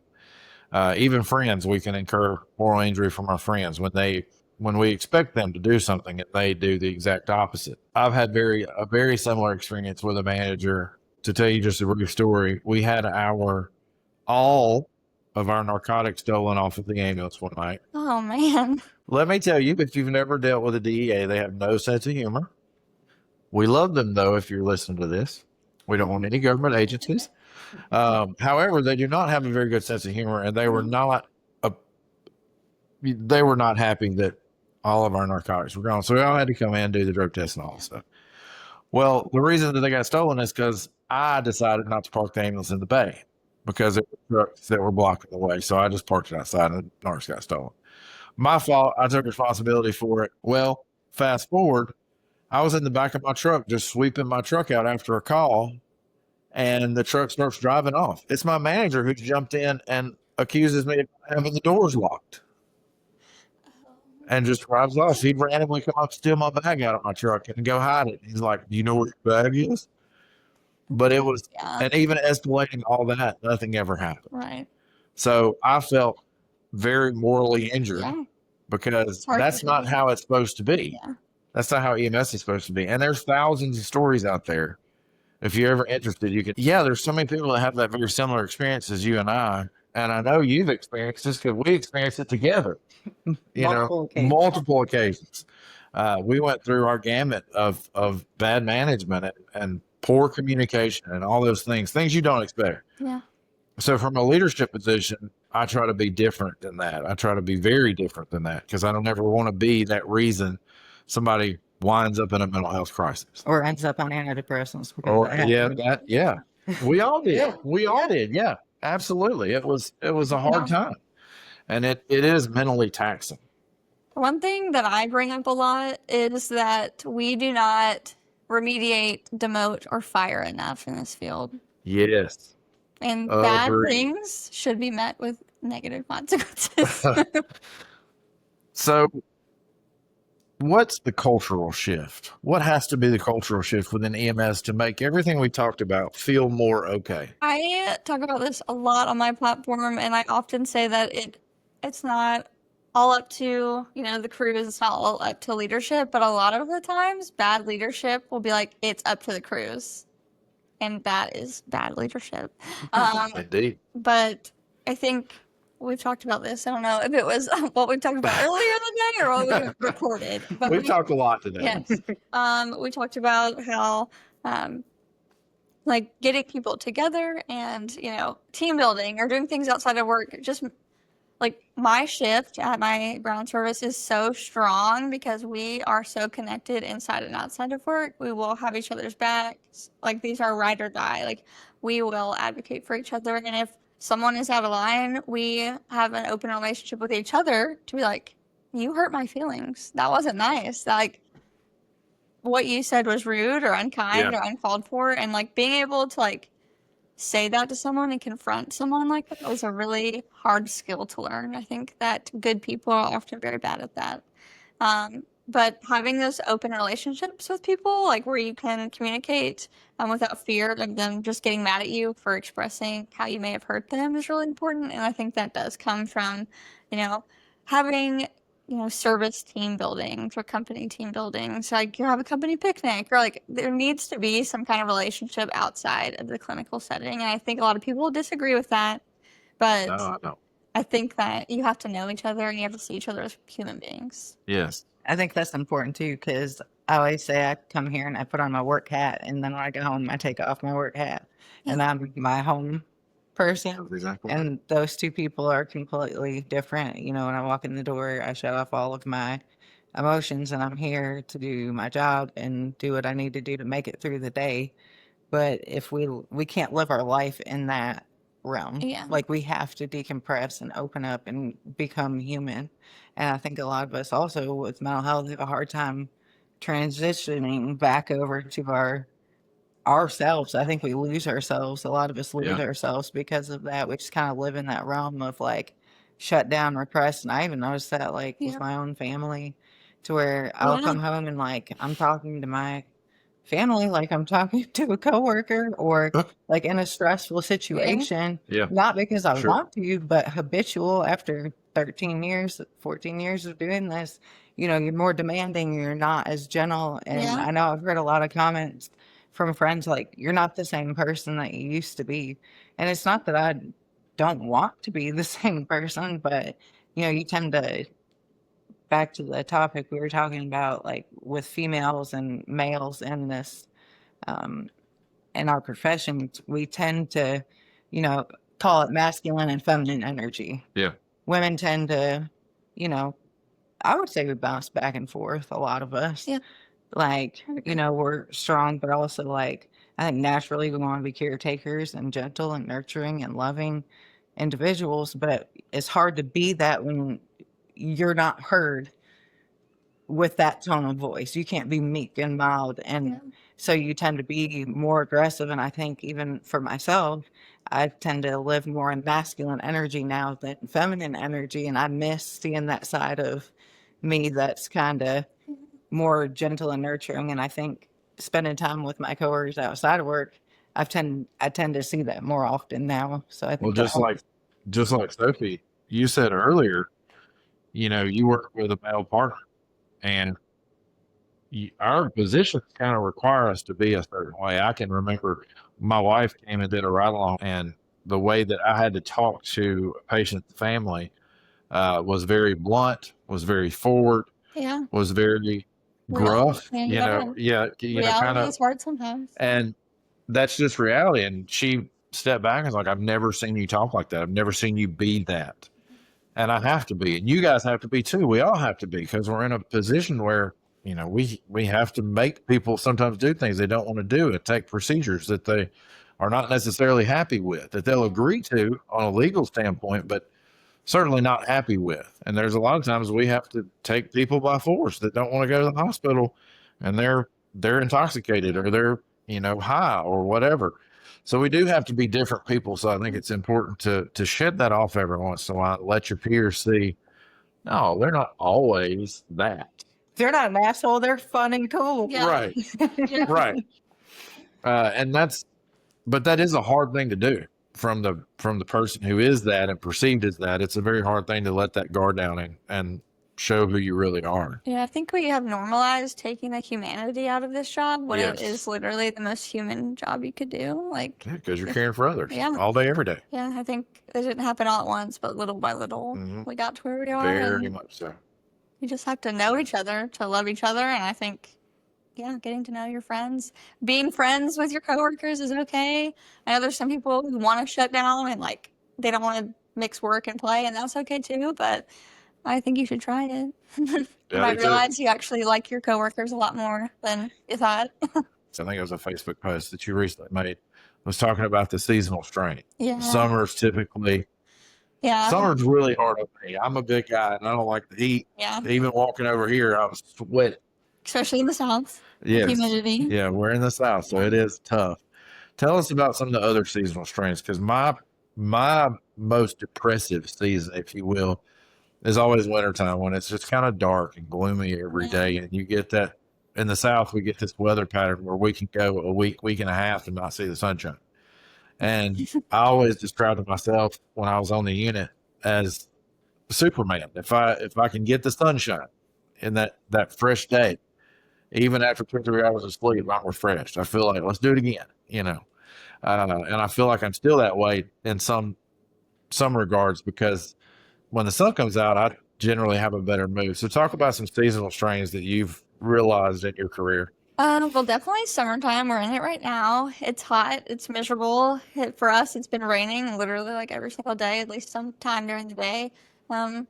them. Even friends, we can incur moral injury from our friends when we expect them to do something and they do the exact opposite. I've had a very similar experience with a manager. To tell you just a brief story, we had all of our narcotics stolen off of the ambulance one night. Oh man. Let me tell you, if you've never dealt with a DEA, they have no sense of humor. We love them, though, if you're listening to this. We don't want any government agencies. However, they do not have a very good sense of humor, and they were not happy that all of our narcotics were gone. So we all had to come in and do the drug test and all that stuff. Well, the reason that they got stolen is because I decided not to park the ambulance in the bay because it was trucks that were blocking the way. So I just parked it outside and the narcs got stolen. My fault. I took responsibility for it. Well, fast forward, I was in the back of my truck just sweeping my truck out after a call, and the truck starts driving off. It's my manager who jumped in and accuses me of having the doors locked and just drives off. He'd randomly come up, steal my bag out of my truck and go hide it. He's like, do you know where your bag is? But it was, Yeah. and even escalating all that, nothing ever happened. Right. So I felt very morally injured. Yeah. because hard that's to not do. how it's supposed to be. Yeah. That's not how EMS is supposed to be. And there's thousands of stories out there. If you're ever interested, you can. Yeah, there's so many people that have that very similar experience as you and I. And I know you've experienced this because we experienced it together. Multiple occasions. Multiple occasions. We went through our gamut of bad management and poor communication and all those things you don't expect. Yeah. So from a leadership position, I try to be different than that. I try to be very different than that because I don't ever want to be that reason somebody winds up in a mental health crisis Or ends up on antidepressants. or Because we all did. Yeah. We all did. Yeah, absolutely. It was a hard time, and it is mentally taxing. One thing that I bring up a lot is that we do not remediate, demote, or fire enough in this field. Yes. And bad Agreed. things should be met with negative consequences. So, what's the cultural shift? What has to be the cultural shift within EMS to make everything we talked about feel more okay? I talk about this a lot on my platform, and I often say that it's not all up to, the crews, it's not all up to leadership, but a lot of the times bad leadership will be like, it's up to the crews. And that is bad leadership. Indeed. But I think we've talked about this. I don't know if it was what we talked about earlier in the day or what we recorded. But We've talked a lot today. yes. We talked about how like getting people together and, team building or doing things outside of work. Just like my shift at my ground service is so strong because we are so connected inside and outside of work. We will have each other's backs. Like these are ride or die. Like we will advocate for each other. And if someone is out of line, we have an open relationship with each other to be like, you hurt my feelings. That wasn't nice. Like what you said was rude or unkind or uncalled for. And like being able to like say that to someone and confront someone like that was a really hard skill to learn. I think that good people are often very bad at that. But having those open relationships with people, like where you can communicate without fear of them just getting mad at you for expressing how you may have hurt them is really important. And I think that does come from, having service team buildings or company team buildings. Like you have a company picnic or like there needs to be some kind of relationship outside of the clinical setting. And I think a lot of people disagree with that, but No, I know. I think that you have to know each other and you have to see each other as human beings. Yes. I think that's important too, because I always say I come here and I put on my work hat, and then when I go home, I take off my work hat, and I'm my home person. That's exactly. And those two people are completely different. When I walk in the door, I show off all of my emotions, and I'm here to do my job and do what I need to do to make it through the day. But if we can't live our life in that realm, like we have to decompress and open up and become human. And I think a lot of us also with mental health have a hard time transitioning back over to ourselves. I think we lose ourselves. A lot of us lose ourselves because of that. We just kind of live in that realm of like shut down, repressed. And I even noticed that like with my own family, to where I'll come home and like I'm talking to my family like I'm talking to a coworker or like in a stressful situation. Not because I want to, but habitual after 13 years, 14 years of doing this, you're more demanding, you're not as gentle. And I know I've heard a lot of comments from friends like, you're not the same person that you used to be. And it's not that I don't want to be the same person, but, you tend to, back to the topic we were talking about, like with females and males in this, in our professions, we tend to, call it masculine and feminine energy. Yeah. Women tend to, I would say we bounce back and forth, a lot of us. Yeah. Like, we're strong, but also like, I think naturally we want to be caretakers and gentle and nurturing and loving individuals, but it's hard to be that when you're not heard with that tone of voice. You can't be meek and mild. And so you tend to be more aggressive. And I think even for myself, I tend to live more in masculine energy now than feminine energy. And I miss seeing that side of me that's kind of more gentle and nurturing. And I think spending time with my coworkers outside of work, I tend to see that more often now. So I think Well, just like Sophie, you said earlier, you work with a male partner, and our positions kind of require us to be a certain way. I can remember my wife came and did a ride along, and the way that I had to talk to a patient's family was very blunt, was very forward, Yeah. was very Real. gruff, Yeah, you gotta, kind reality of, is hard sometimes. and that's just reality. And she stepped back and was like, I've never seen you talk like that. I've never seen you be that. And I have to be, and you guys have to be too. We all have to be, because we're in a position where, we have to make people sometimes do things they don't want to do and take procedures that they are not necessarily happy with, that they'll agree to on a legal standpoint, but certainly not happy with. And there's a lot of times we have to take people by force that don't want to go to the hospital, and they're intoxicated, or they're, high, or whatever. So we do have to be different people. So I think it's important to shed that off every once in a while. Let your peers see, no, they're not always that. They're not an asshole. They're fun and cool. Yeah. Right. Yeah. Right. But that is a hard thing to do from the person who is that and perceived as that. It's a very hard thing to let that guard down and show who you really are. Yeah, I think we have normalized taking the humanity out of this job when it Yes. is literally the most human job you could do. Like, Because you're caring for others Yeah. all day, every day. yeah, I think it didn't happen all at once, but little by little, we got to where we are. Very And much so. you just have to know each other to love each other. And I think, yeah, getting to know your friends, being friends with your coworkers is okay. I know there's some people who want to shut down and like they don't want to mix work and play, and that's okay too. But I think you should try it. You Yeah, might me too. realize you actually like your coworkers a lot more than you thought. So I think it was a Facebook post that you recently made, was talking about the seasonal strain. Yeah. Summer's really hard on me. I'm a big guy and I don't like the heat. Yeah. Even walking over here, I was sweating. Especially in the South. Yes. Humidity. Yeah, we're in the South, so it is tough. Tell us about some of the other seasonal strains, because my most depressive season, if you will, is always wintertime, when it's just kind of dark and gloomy every day. And you get that in the South, we get this weather pattern where we can go a week and a half and not see the sunshine. And I always described myself when I was on the unit as Superman. If I can get the sunshine in that fresh day, even after 2 or 3 hours of sleep, I'm refreshed. I feel like, let's do it again, and I feel like I'm still that way in some regards, because when the sun comes out, I generally have a better mood. So talk about some seasonal strains that you've realized in your career. Well, definitely summertime. We're in it right now. It's hot. It's miserable. For us, it's been raining literally like every single day, at least sometime during the day. I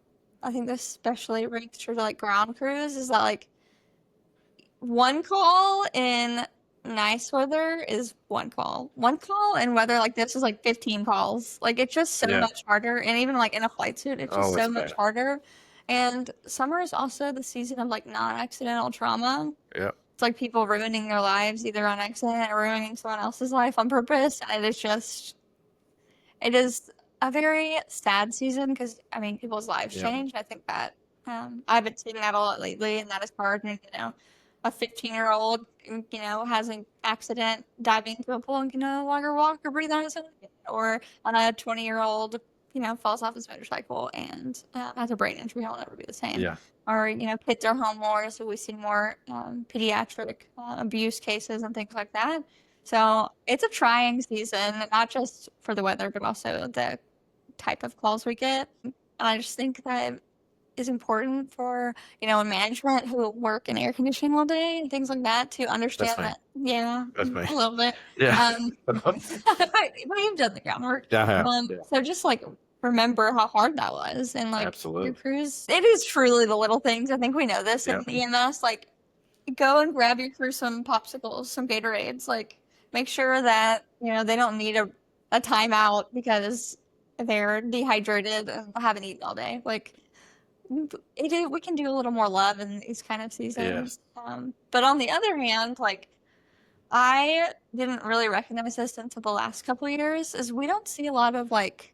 think this especially ranks for like ground crews, is that like one call in nice weather is one call. One call in weather like this is like 15 calls. Like, it's just so much harder. And even like in a flight suit, it's just so much harder. And summer is also the season of like non-accidental trauma. Yeah. It's like people ruining their lives either on accident or ruining someone else's life on purpose. And it is a very sad season because, I mean, people's lives change. I think that I've been seeing that a lot lately, and that is hard. And, a 15-year-old, has an accident diving into a pool and can no longer walk or breathe on his own. Or on a 20-year-old, falls off his motorcycle and has a brain injury. He'll never be the same. Yeah. Or, kids are home more, so we see more pediatric abuse cases and things like that. So it's a trying season, not just for the weather, but also the type of calls we get. And I just think that is important for, management who work in air conditioning all day and things like that to understand that. Yeah. That's me. A little bit. Yeah. But you've done the groundwork. I have. So just like remember how hard that was, and like Absolutely. your crews. It is truly the little things. I think we know this in EMS. Like, go and grab your crew some popsicles, some Gatorades. Like, make sure that they don't need a timeout because they're dehydrated and haven't eaten all day. Like, we can do a little more love in these kind of seasons. But on the other hand, like, I didn't really recognize this until the last couple of years, is we don't see a lot of like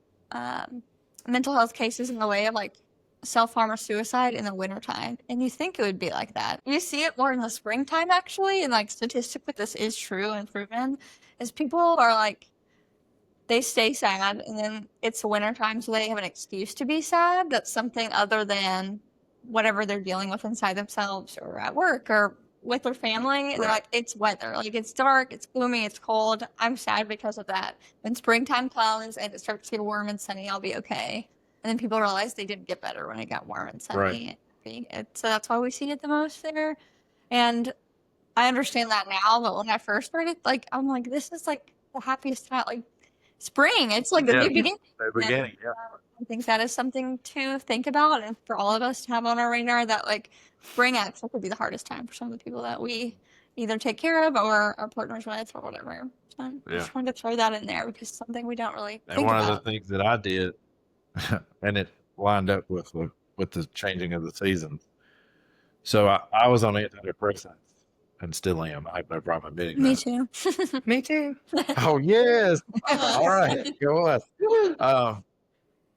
mental health cases in the way of like self-harm or suicide in the wintertime. And you think it would be like that. You see it more in the springtime, actually, and like statistically this is true and proven, is people are like, they stay sad, and then it's wintertime, so they have an excuse to be sad. That's something other than whatever they're dealing with inside themselves or at work or with their family. They're like, it's weather. Like, it's dark, it's gloomy, it's cold. I'm sad because of that. When springtime comes and it starts to get warm and sunny, I'll be okay. And then people realize they didn't get better when it got warm and sunny. So that's why we see it the most there. And I understand that now, but when I first started, like, I'm like, this is like the happiest time. Like, spring, it's like the new beginning. The beginning, yeah. I think that is something to think about, and for all of us to have on our radar, that like spring actually could be the hardest time for some of the people that we either take care of or are partners with or whatever. So I just wanted to throw that in there because it's something we don't really think one about. of the things that I did, and it lined up with the changing of the seasons. So I was on antidepressants and still am. I have no problem admitting Me that. too. Me too. Oh, yes. All right. Go on.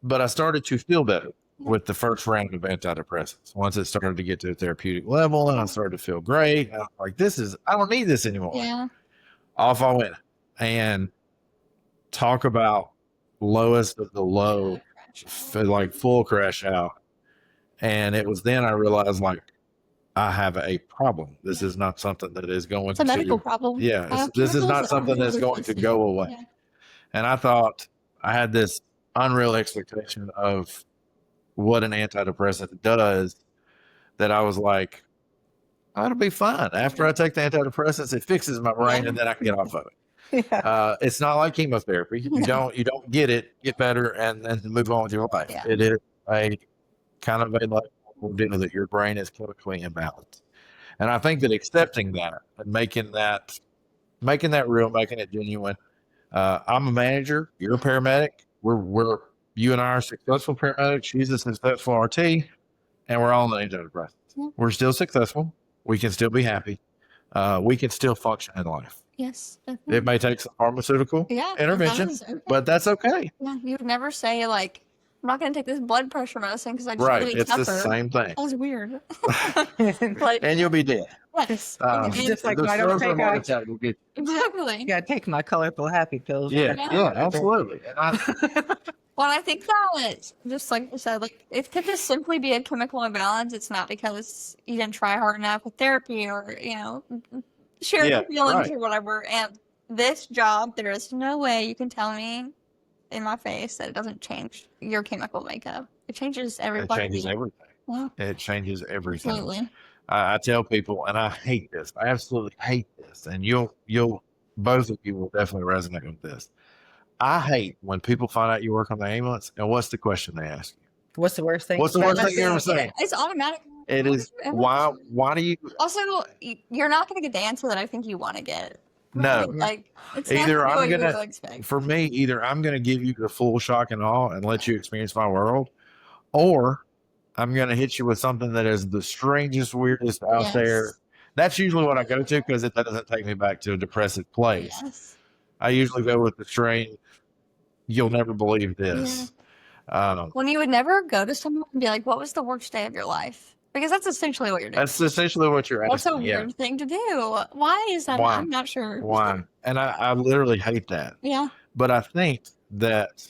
But I started to feel better with the first round of antidepressants. Once it started to get to a therapeutic level and I started to feel great, I was like, I don't need this anymore. Yeah. Off I went. And talk about lowest of the low, like full crash out. And it was then I realized, like, I have a problem. This is not something that is going to... It's a medical problem. Yeah. This is not something that's going to go away. Yeah. And I thought I had this unreal expectation of what an antidepressant does, that I was like, it'll be fine. After I take the antidepressants, it fixes my brain and then I can get off of it. Yeah. It's not like chemotherapy. You don't get it, get better, and then move on with your life. Yeah. It is a kind of a like deal that your brain is chemically imbalanced. And I think that accepting that and making that real, making it genuine. I'm a manager. You're a paramedic. We're you and I are successful paramedics. She's a successful RT, and we're all on antidepressants. Yeah. We're still successful. We can still be happy. We can still function in life. Yes. Definitely. It may take some pharmaceutical intervention, Okay. but that's okay. Yeah, you would never say like, I'm not going to take this blood pressure medicine because I just Right. really It's tougher. the same thing. That was weird. Like, And you'll be dead. yes. It's just like the when I don't stroke or take heart I attack will get Exactly. gotta take my colorful happy pills. you. Yeah. Yeah, absolutely. And Well, I think that, just like you said, like, it could just simply be a chemical imbalance. It's not because you didn't try hard enough with therapy or, share your feelings or whatever. And this job, there is no way you can tell me in my face that it doesn't change your chemical makeup. It changes it everybody. changes everything. Yeah, It changes everything. absolutely. I tell people, and I hate this. I absolutely hate this. And you'll both of you will definitely resonate with this. I hate when people find out you work on the ambulance, and what's the question they ask you? What's the worst thing? What's the worst thing you ever say? It's automatic. It is why do you Also, you're not going to get the answer that I think you want to get. no. Like, it's Either not I'm what you gonna- expect. For me, either I'm gonna give you the full shock and awe and let you experience my world, or I'm gonna hit you with something that is the strangest, weirdest out Yes. there. That's usually what I go to because it doesn't take me back to a depressive place. Yes. I usually go with the strange, you'll never believe this. When you would never go to someone and be like, what was the worst day of your life? Because that's essentially what you're doing. That's essentially what you're That's a asking. Yeah. weird thing to do. Why is that? Why? I'm not sure. Why? And I literally hate that. Yeah. But I think that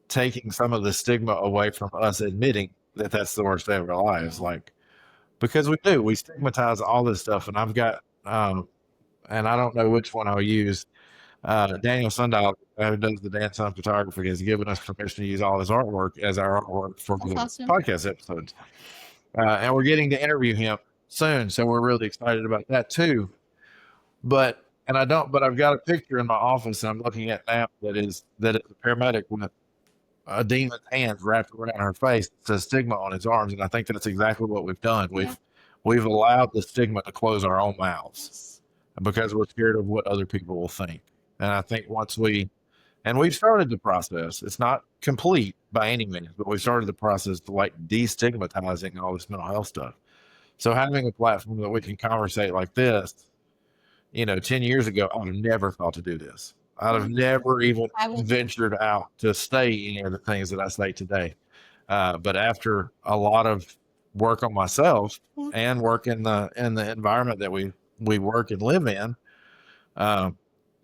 taking some of the stigma away from us admitting that that's the worst day of our lives, like, because we stigmatize all this stuff. And I've got, and I don't know which one I'll use. Daniel Sundial, who does the Dance Sun Photography, has given us permission to use all his artwork as our artwork for the awesome. podcast episodes. And we're getting to interview him soon. So we're really excited about that too. But I've got a picture in my office and I'm looking at now that is a paramedic with a demon's hands wrapped around her face. It says stigma on his arms. And I think that's exactly what we've done. We've allowed the stigma to close our own mouths because we're scared of what other people will think. And I think we've started the process. It's not complete by any means, but we've started the process to like destigmatizing all this mental health stuff. So having a platform that we can conversate like this, 10 years ago, I would have never thought to do this. I'd have never even ventured out to say any of the things that I say today. But after a lot of work on myself and work in the environment that we work and live in,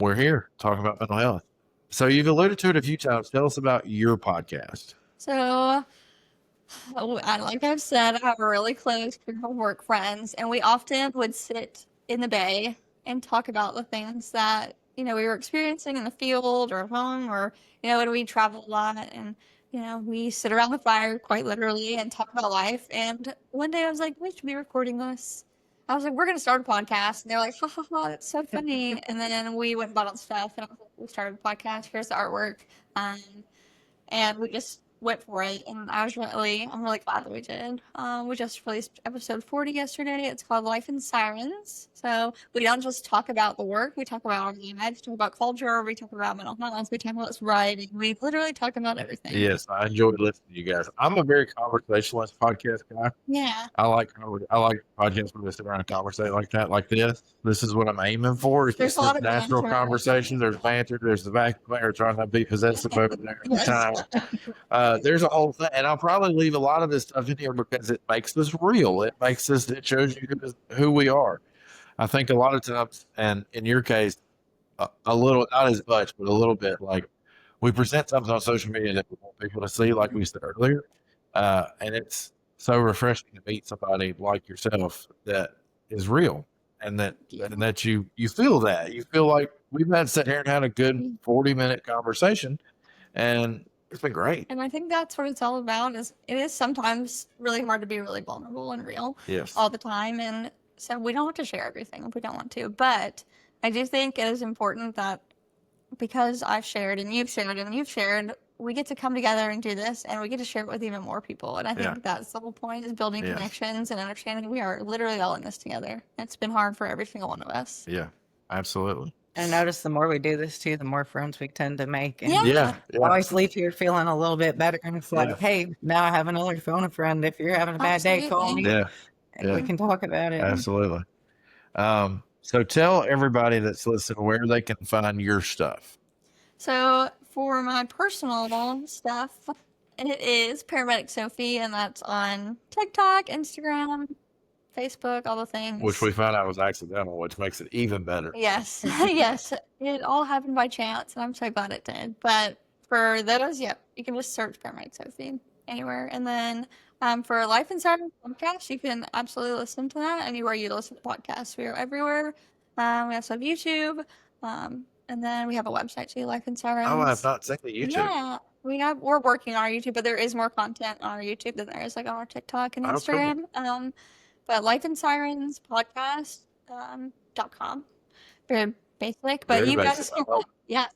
we're here talking about mental health. So you've alluded to it a few times. Tell us about your podcast. So, like I've said, I have a really close group of work friends, and we often would sit in the bay and talk about the things that, we were experiencing in the field or at home, or, when we travel a lot. And, we sit around the fire quite literally and talk about life. And one day I was like, we should be recording this. I was like, we're going to start a podcast. And they're like, ha ha ha, that's so funny. And then we went and bought all stuff, and I was like, we started a podcast. Here's the artwork. And we just went for it, and I'm really glad that we did. We just released episode 40 yesterday. It's called Life in Sirens. So we don't just talk about the work, we talk about our lives, talk about culture, we talk about mental health, we talk about writing, we literally talk about everything. Yes, I enjoyed listening to you guys. I'm a very conversationalist podcast guy. Yeah. I like podcasts where they sit around and conversate like that, like this. This is what I'm aiming for. It's There's just a lot this of natural banter. conversation. There's banter. There's the vacuum cleaner trying to be possessive over there at the time. There's a whole thing, and I'll probably leave a lot of this stuff in here because it makes us real. It shows you who we are. I think a lot of times, and in your case, a little, not as much, but a little bit, like we present something on social media that we want people to see, like we said earlier, and it's so refreshing to meet somebody like yourself that is real, and that you feel that. You feel like we've sat here and had a good 40-minute conversation, and it's been great. And I think that's what it's all about. It is sometimes really hard to be really vulnerable and real all the time. And so we don't have to share everything if we don't want to. But I do think it is important that because I've shared and you've shared, we get to come together and do this, and we get to share it with even more people. And I think that's the whole point, is building connections and understanding we are literally all in this together. It's been hard for every single one of us. Yeah, absolutely. And notice the more we do this too, the more friends we tend to make. And Yeah. always leave here feeling a little bit better. And it's like, hey, now I have another phone a friend. If you're having a bad day, call me. And we can talk about it. Absolutely. So tell everybody that's listening where they can find your stuff. So for my personal stuff, it is Paramedic Sophie, and that's on TikTok, Instagram, Facebook, all the things. Which we found out was accidental, which makes it even better. Yes. Yes. It all happened by chance, and I'm so glad it did. But for those, you can just search Paramedic Sophie anywhere. And then for Life Inside podcast, you can absolutely listen to that anywhere you listen to podcasts. We are everywhere. We also have YouTube. And then we have a website too, Life in Sirens. Oh, I've not seen the YouTube. Yeah. We're working on our YouTube, but there is more content on our YouTube than there is like on our TikTok and Instagram. Cool. But Life in Sirens podcast .com. Very basic, but you guys can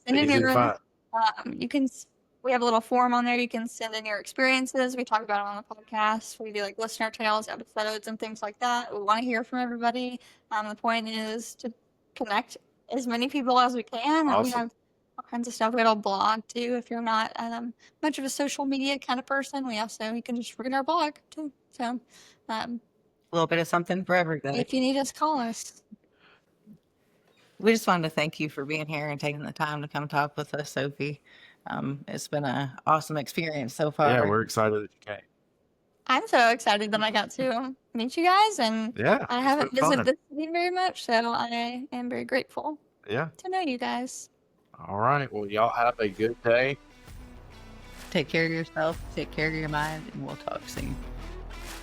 send in your you can. We have a little form on there. You can send in your experiences. We talk about it on the podcast. We do like listener tales, episodes, and things like that. We want to hear from everybody. The point is to connect as many people as we can. Awesome. And we have all kinds of stuff. We have a blog too. If you're not much of a social media kind of person, you can just read our blog too. So a little bit of something for everybody. If you need us, call us. We just wanted to thank you for being here and taking the time to come talk with us, Sophie. It's been an awesome experience so far. Yeah, we're excited that you came. I'm so excited that I got to meet you guys, and I haven't visited this city very much, so I am very grateful to know you guys. All right. Well, y'all have a good day. Take care of yourself, take care of your mind, and we'll talk soon.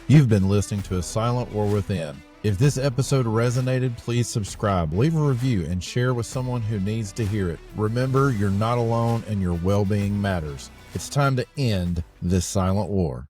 You've been listening to A Silent War Within. If this episode resonated, please subscribe, leave a review, and share with someone who needs to hear it. Remember, you're not alone and your well-being matters. It's time to end this silent war.